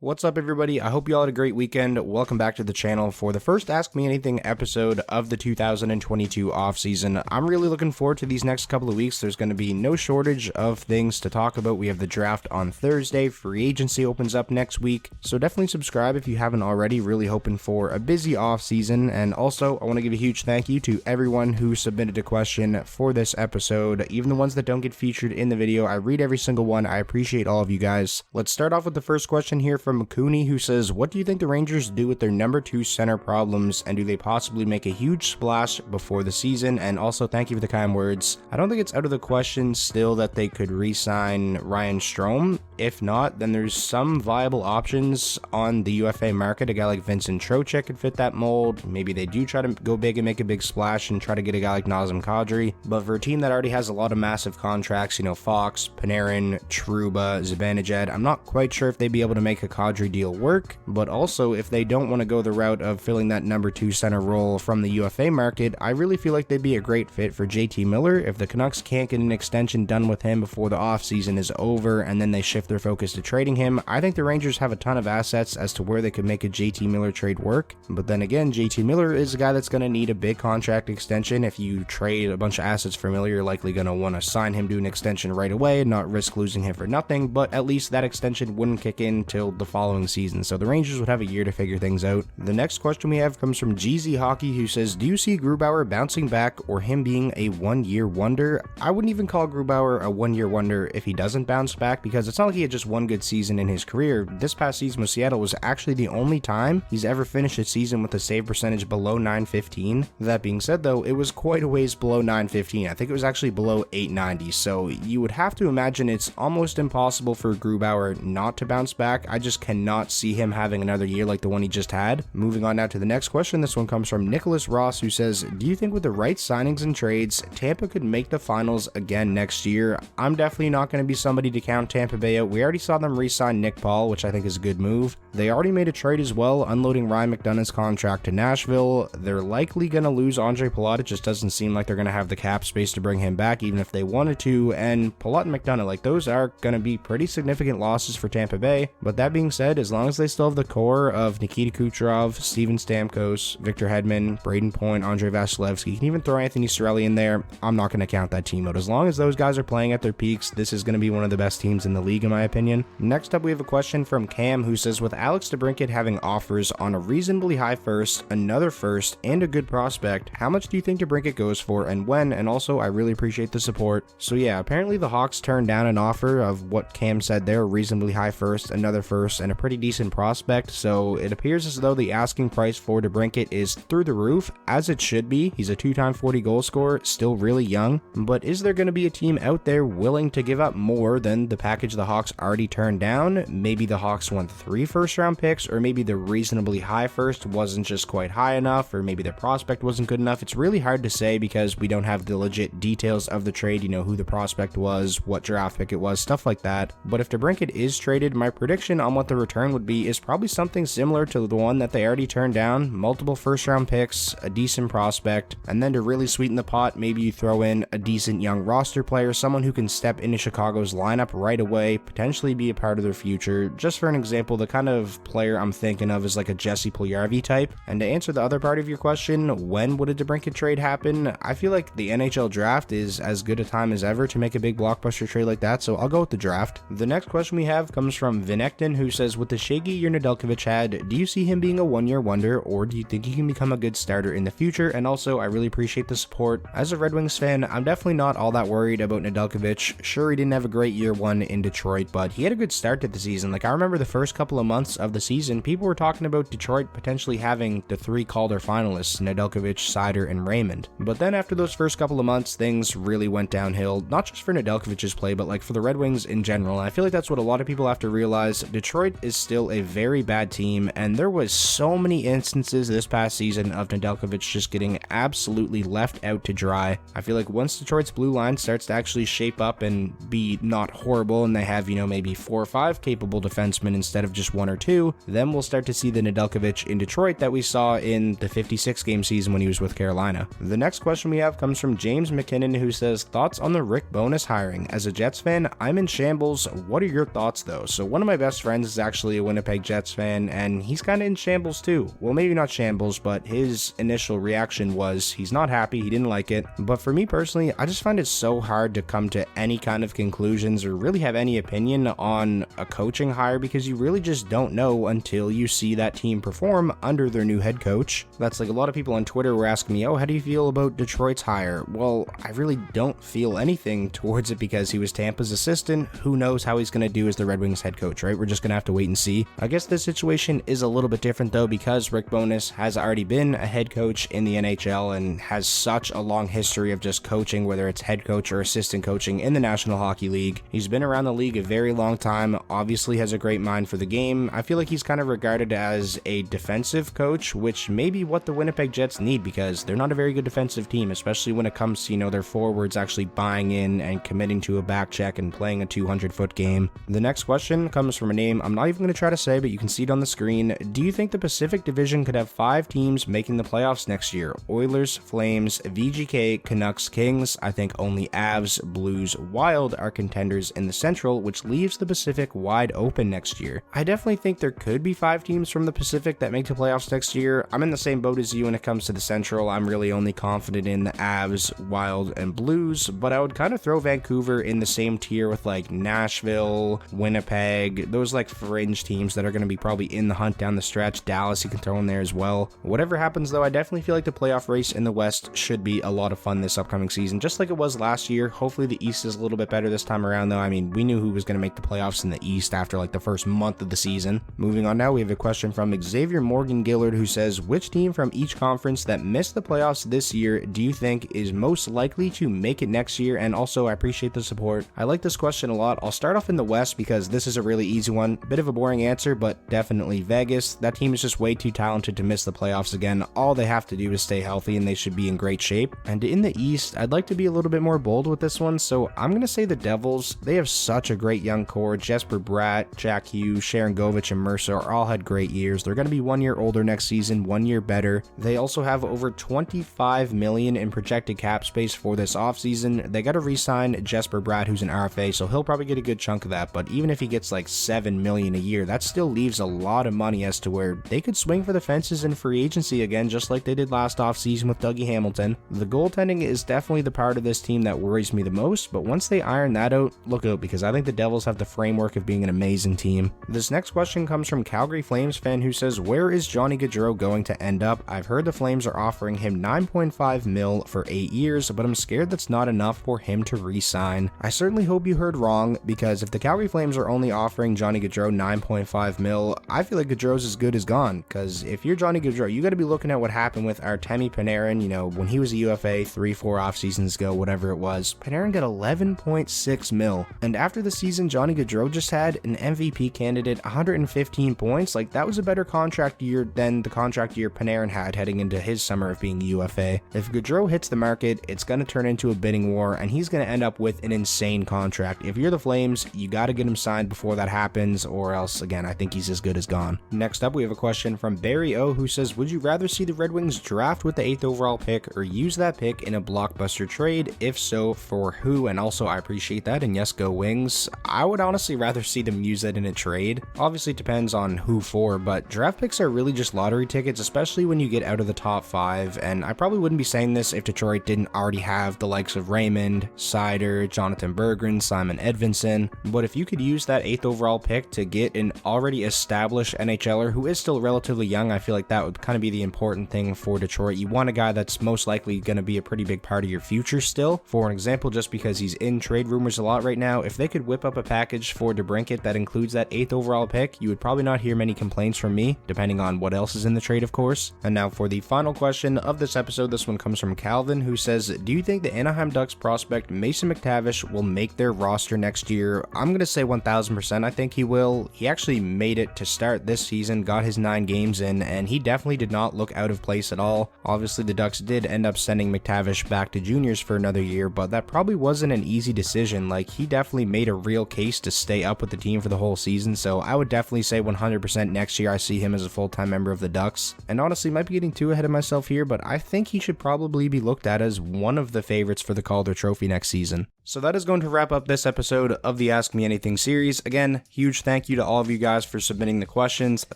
What's up, everybody? I hope you all had a great weekend. Welcome back to the channel for the first Ask Me Anything episode of the 2022 offseason. I'm really looking forward to these next couple of weeks. There's going to be no shortage of things to talk about. We have the draft on Thursday. Free agency opens up next week. So definitely subscribe if you haven't already. Really hoping for a busy offseason. And also, I want to give a huge thank you to everyone who submitted a question for this episode. Even the ones that don't get featured in the video, I read every single one. I appreciate all of you guys. Let's start off with the first question here from Cooney, who says, what do you think the Rangers do with their number 2 center problems, and do they possibly make a huge splash before the season? And also, thank you for the kind words. I don't think it's out of the question still that they could re-sign Ryan Strome. If not, then there's some viable options on the UFA market. A guy like Vincent Trocheck could fit that mold. Maybe they do try to go big and make a big splash and try to get a guy like Nazem Kadri. But for a team that already has a lot of massive contracts, Fox, Panarin, Trouba, Zibanejad, I'm not quite sure if they'd be able to make a Kadri deal work. But also, if they don't want to go the route of filling that number 2 center role from the UFA market, I really feel like they'd be a great fit for JT Miller. If the Canucks can't get an extension done with him before the offseason is over and then they shift their focus to trading him, I think the Rangers have a ton of assets as to where they could make a JT Miller trade work. But then again, JT Miller is a guy that's going to need a big contract extension. If you trade a bunch of assets for Miller, you're likely going to want to sign him to an extension right away and not risk losing him for nothing, but at least that extension wouldn't kick in till the following season, so the Rangers would have a year to figure things out. The next question we have comes from GZ Hockey, who says, do you see Grubauer bouncing back or him being a one-year wonder? I wouldn't even call Grubauer a one-year wonder if he doesn't bounce back, because it's not like he had just one good season in his career. This past season with Seattle was actually the only time he's ever finished a season with a save percentage below .915. That being said, though, it was quite a ways below .915. I think it was actually below .890, so you would have to imagine it's almost impossible for Grubauer not to bounce back. I just cannot see him having another year like the one he just had. Moving on now to the next question. This one comes from Nicholas Ross, who says, do you think with the right signings and trades, Tampa could make the finals again next year? I'm definitely not going to be somebody to count Tampa Bay out. We already saw them re-sign Nick Paul, which I think is a good move. They already made a trade as well, unloading Ryan McDonough's contract to Nashville. They're likely going to lose Andre Palat. It just doesn't seem like they're going to have the cap space to bring him back, even if they wanted to. And Palat and McDonough, those are going to be pretty significant losses for Tampa Bay. But that being said, as long as they still have the core of Nikita Kucherov, Steven Stamkos, Victor Hedman, Braden Point, Andrei Vasilevsky, you can even throw Anthony Cirelli in there, I'm not going to count that team out. As long as those guys are playing at their peaks, this is going to be one of the best teams in the league, in my opinion. Next up, we have a question from Cam, who says, with Alex DeBrincat having offers on a reasonably high first, another first, and a good prospect, how much do you think DeBrincat goes for and when? And also, I really appreciate the support. So yeah, apparently the Hawks turned down an offer of what Cam said there, reasonably high first, another first, and a pretty decent prospect. So it appears as though the asking price for DeBrincat is through the roof, as it should be. He's a 2-time 40 goal scorer, still really young. But is there going to be a team out there willing to give up more than the package the Hawks already turned down? Maybe the Hawks want 3 first-round picks, or maybe the reasonably high first wasn't just quite high enough, or maybe the prospect wasn't good enough. It's really hard to say because we don't have the legit details of the trade, who the prospect was, what draft pick it was, stuff like that. But if DeBrincat is traded, my prediction on what the return would be is probably something similar to the one that they already turned down. Multiple first-round picks, a decent prospect, and then to really sweeten the pot, maybe you throw in a decent young roster player, someone who can step into Chicago's lineup right away, potentially be a part of their future. Just for an example, the kind of player I'm thinking of is like a Jesse Puljujarvi type. And to answer the other part of your question, when would a DeBrincat trade happen? I feel like the NHL draft is as good a time as ever to make a big blockbuster trade like that, so I'll go with the draft. The next question we have comes from Vinekton, who says, with the shaky year Nedeljkovic had, do you see him being a one-year wonder, or do you think he can become a good starter in the future? And also, I really appreciate the support. As a Red Wings fan, I'm definitely not all that worried about Nedeljkovic. Sure, he didn't have a great year one in Detroit, but he had a good start to the season. I remember the first couple of months of the season, people were talking about Detroit potentially having the 3 Calder finalists, Nedeljkovic, Seider, and Raymond. But then after those first couple of months, things really went downhill, not just for Nedeljkovic's play, but for the Red Wings in general. And I feel like that's what a lot of people have to realize. Detroit is still a very bad team, and there was so many instances this past season of Nedeljkovic just getting absolutely left out to dry. I feel like once Detroit's blue line starts to actually shape up and be not horrible, and they have, maybe 4 or 5 capable defensemen instead of just 1 or 2, then we'll start to see the Nedeljkovic in Detroit that we saw in the 56-game season when he was with Carolina. The next question we have comes from James McKinnon, who says, thoughts on the Rick Bowness hiring? As a Jets fan, I'm in shambles. What are your thoughts though? So one of my best friends friends is actually a Winnipeg Jets fan, and he's kind of in shambles too. Well, maybe not shambles, but his initial reaction was he's not happy, he didn't like it. But for me personally, I just find it so hard to come to any kind of conclusions or really have any opinion on a coaching hire, because you really just don't know until you see that team perform under their new head coach. That's like a lot of people on Twitter were asking me, oh, how do you feel about Detroit's hire? Well, I really don't feel anything towards it because he was Tampa's assistant. Who knows how he's going to do as the Red Wings head coach, right? We're just going to have to wait and see. I guess this situation is a little bit different though, because Rick Bowness has already been a head coach in the NHL and has such a long history of just coaching, whether it's head coach or assistant coaching in the National Hockey League. He's been around the league a very long time, obviously has a great mind for the game. I feel like he's kind of regarded as a defensive coach, which may be what the Winnipeg Jets need, because they're not a very good defensive team, especially when it comes to, their forwards actually buying in and committing to a back check and playing a 200-foot game. The next question comes from a name I'm not even going to try to say, but you can see it on the screen. Do you think the Pacific Division could have 5 teams making the playoffs next year? Oilers, Flames, VGK, Canucks, Kings. I think only Avs, Blues, Wild are contenders in the Central, which leaves the Pacific wide open next year. I definitely think there could be 5 teams from the Pacific that make the playoffs next year. I'm in the same boat as you when it comes to the Central. I'm really only confident in the Avs, Wild, and Blues, but I would kind of throw Vancouver in the same tier with like Nashville, Winnipeg, those like fringe teams that are going to be probably in the hunt down the stretch. Dallas you can throw in there as well. Whatever happens though, I definitely feel like the playoff race in the West should be a lot of fun this upcoming season, just like it was last year. Hopefully the East is a little bit better this time around though. I mean, we knew who was going to make the playoffs in the East after like the first month of the season. Moving on now, we have a question from Xavier Morgan Gillard, who says, which team from each conference that missed the playoffs this year do you think is most likely to make it next year? And also, I appreciate the support. I like this question a lot. I'll start off in the West because this is a really easy one. Bit of a boring answer, but definitely Vegas. That team is just way too talented to miss the playoffs again. All they have to do is stay healthy and they should be in great shape. And in the East, I'd like to be a little bit more bold with this one, so I'm going to say the Devils. They have such a great young core. Jesper Bratt, Jack Hughes, Sharon Govich, and Mercer all had great years. They're going to be 1 year older next season, 1 year better. They also have over $25 million in projected cap space for this offseason. They got to re-sign Jesper Bratt, who's an RFA, so he'll probably get a good chunk of that, but even if he gets like $7 million a year, that still leaves a lot of money as to where they could swing for the fences in free agency again, just like they did last offseason with Dougie Hamilton. The goaltending is definitely the part of this team that worries me the most, but once they iron that out, look out, because I think the Devils have the framework of being an amazing team. This next question comes from Calgary Flames fan, who says, where is Johnny Gaudreau going to end up? I've heard the Flames are offering him $9.5 million for 8 years, but I'm scared that's not enough for him to re-sign. I certainly hope you heard wrong, because if the Calgary Flames are only offering Johnny Gaudreau $9.5 million, I feel like Gaudreau's as good as gone, because if you're Johnny Gaudreau, you got to be looking at what happened with Artemi Panarin, when he was a UFA 3-4 off seasons ago, whatever it was. Panarin got $11.6 million, and after the season Johnny Gaudreau just had, an MVP candidate, 115 points, like that was a better contract year than the contract year Panarin had heading into his summer of being UFA. If Gaudreau hits the market, it's going to turn into a bidding war, and he's going to end up with an insane contract. If you're the Flames, you got to get him signed before that happens, or else, again, I think he's as good as gone. Next up, we have a question from Barry O, who says, would you rather see the Red Wings draft with the 8th overall pick or use that pick in a blockbuster trade? If so, for who? And also, I appreciate that, and yes, go Wings. I would honestly rather see them use that in a trade. Obviously, it depends on who for, but draft picks are really just lottery tickets, especially when you get out of the top 5, and I probably wouldn't be saying this if Detroit didn't already have the likes of Raymond, Sider, Jonathan Berggren, Simon Edvinsson, but if you could use that 8th overall pick to get an already established NHLer who is still relatively young, I feel like that would kind of be the important thing for Detroit. You want a guy that's most likely going to be a pretty big part of your future still. For an example, just because he's in trade rumors a lot right now, if they could whip up a package for DeBrincat that includes that 8th overall pick, you would probably not hear many complaints from me, depending on what else is in the trade, of course. And now for the final question of this episode, this one comes from Calvin, who says, do you think the Anaheim Ducks prospect Mason McTavish will make their roster next year? I'm going to say 1000% I think he will. He actually made it to start this season, got his 9 games in, and he definitely did not look out of place at all. Obviously, the Ducks did end up sending McTavish back to juniors for another year, but that probably wasn't an easy decision. Like, he definitely made a real case to stay up with the team for the whole season, so I would definitely say 100% next year I see him as a full-time member of the Ducks. And honestly, might be getting too ahead of myself here, but I think he should probably be looked at as one of the favorites for the Calder Trophy next season. So that is going to wrap up this episode of the Ask Me Anything series. Again, huge thank you to all of you guys for submitting the questions. A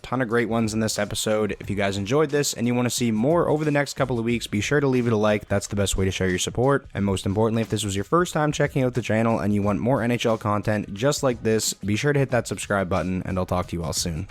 ton of great ones in this episode. If you guys enjoyed this and you want to see more over the next couple of weeks, be sure to leave it a like. That's the best way to show your support. And most importantly, if this was your first time checking out the channel and you want more NHL content just like this, be sure to hit that subscribe button, and I'll talk to you all soon.